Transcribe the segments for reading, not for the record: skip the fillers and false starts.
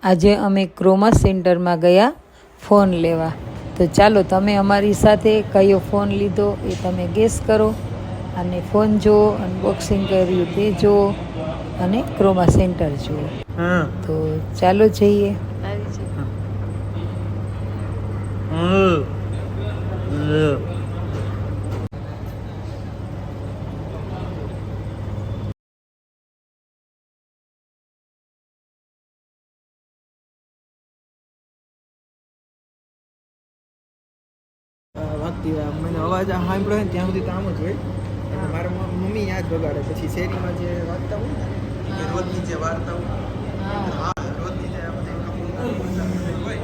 આજે અમે ક્રોમા સેન્ટરમાં ગયા ફોન લેવા. તો ચાલો તમે અમારી સાથે કયો ફોન લીધો એ તમે ગેસ કરો અને ફોન જુઓ, અનબોક્સિંગ કર્યું તે જુઓ અને ક્રોમા સેન્ટર જુઓ. તો ચાલો જઈએ. મને અવાજ સાંભળ્યો ને ત્યાં સુધી તો આમ જ હોય. અને મારા મમ્મી યાદ બગાડે પછી શેરીમાં જે વાર્તા હોય ને રોજની જે વાર્તા હોય રોજની જે હોય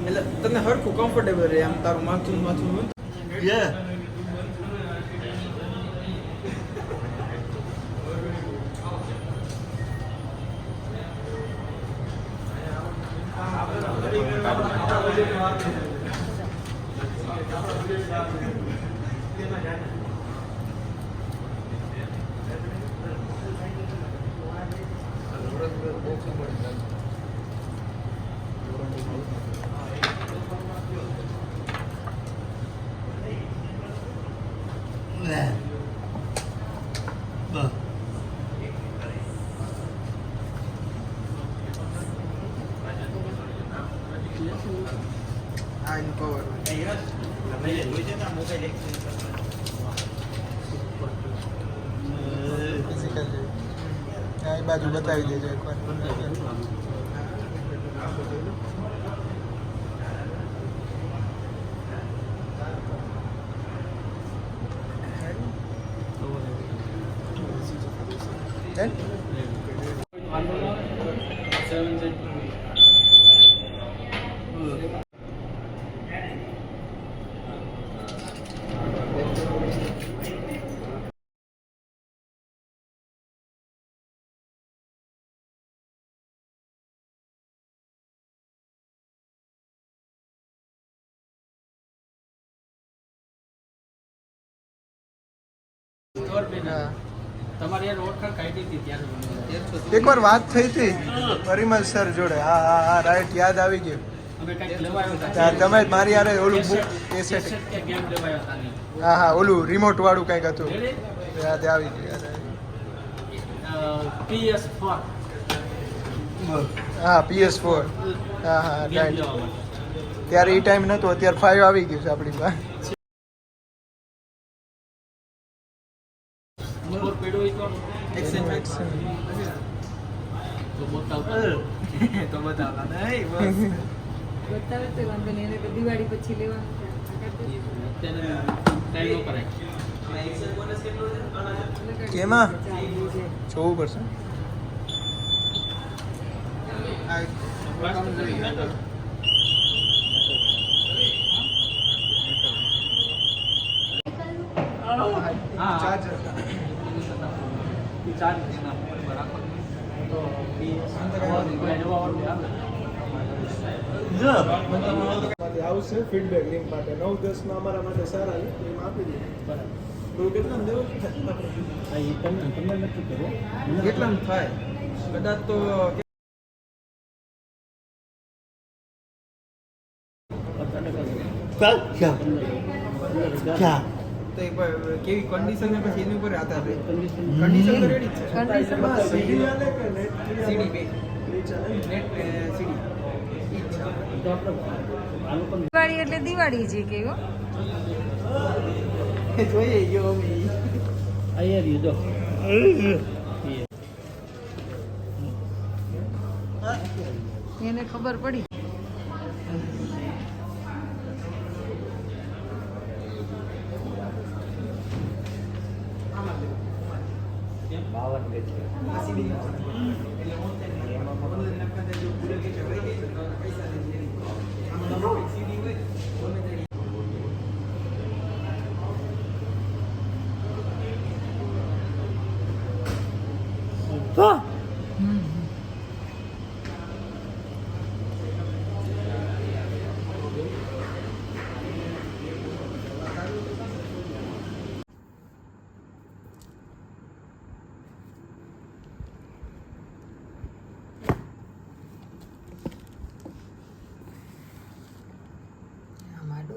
એટલે તને હરખું કમ્ફર્ટેબલ રહે આમ તારું માથું હોય બાજુ બતાવી દેજો એકવાર. એકવાર વાત થઈ હતી પરિમલ સર જોડે. હા રાઈટ, યાદ આવી ગયું. તમે મારી યાર ઓલું બુક એ સેટ. હા ઓલું રિમોટ વાળું કંઈક હતું, યાદ આવી ગયું. હા PS4. હા રાઈટ. ત્યારે એ ટાઈમ નહોતો, અત્યારે 5 આવી ગયું છે આપણી પાસે. દિવાળી પછી લેવાનું કેમાં જોવું પડશે. આવશે ફીડબેક લિંક માટે 9-10 માં અમારા માટે સારા એમ આપી દઈએ. તો કેટલા દેવો કેટલા થાય કદાચ તો કેવી કન્ડિશન ને પછી એની ઉપર આધાર રહે. કન્ડિશન તો રેડી છે. કન્ડિશનમાં સીડી ચાલે કે નેટ સીડી બે નેટ સીડી. દિવાળી એટલે દિવાળી છે કેવો જોઈએ ગયો અમે અહીંયા જો એને ખબર પડી.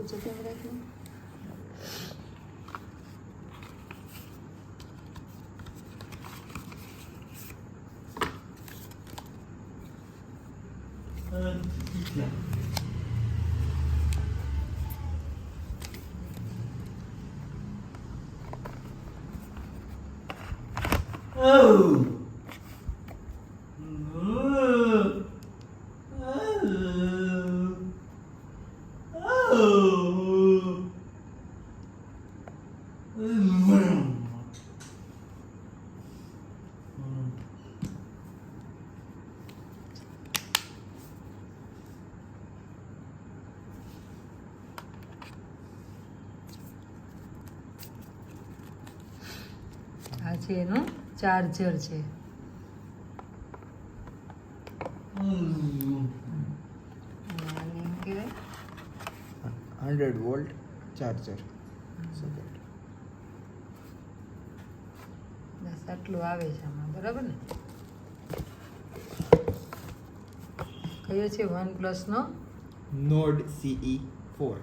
રાખવું છે તેમ રાખવું. આ છે એનું ચાર્જર છે. આને એમ કહેવાય 100 વોલ્ટ ચાર્જર સોકેટ. બસ આટલું આવે છે આમાં, બરાબર ને? કયો છે? OnePlus નો નોડ CE4.